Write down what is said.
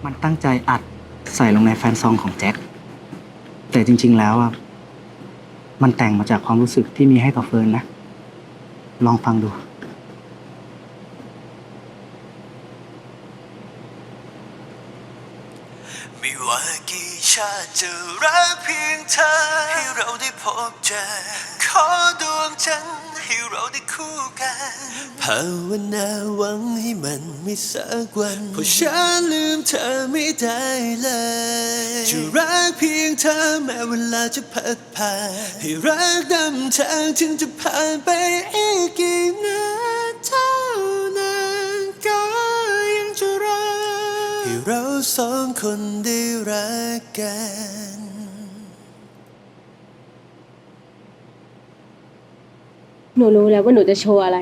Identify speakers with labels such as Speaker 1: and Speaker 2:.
Speaker 1: มันตั้งใจอัดใส่ลงในแฟนซองของแจ็คแต่จริงๆแล้วอ่ะมันแต่งมาจากความรู้สึกที่มีให้ต่อเฟิร์นนะ ลองฟังดู
Speaker 2: ไม่ว่ากี่ชาติจะรักเพียงเธอให้เราได้พบเจอขอดวงจันทร์ให้เราได้คู่กันภาวนาหวังให้มันไม่สักวันเพราะฉันลืมเธอไม่ได้เลยจะรักเพียงเธอแม้เวลาจะพัดผ่านให้รักนำทางถึงจะผ่านไปอีกกี่นาทีเท่านั้นก็ยังจะรอให้เราสองคนได้รักกัน
Speaker 3: หนูรู้แล้วว่าหนูจะโชว์อะไร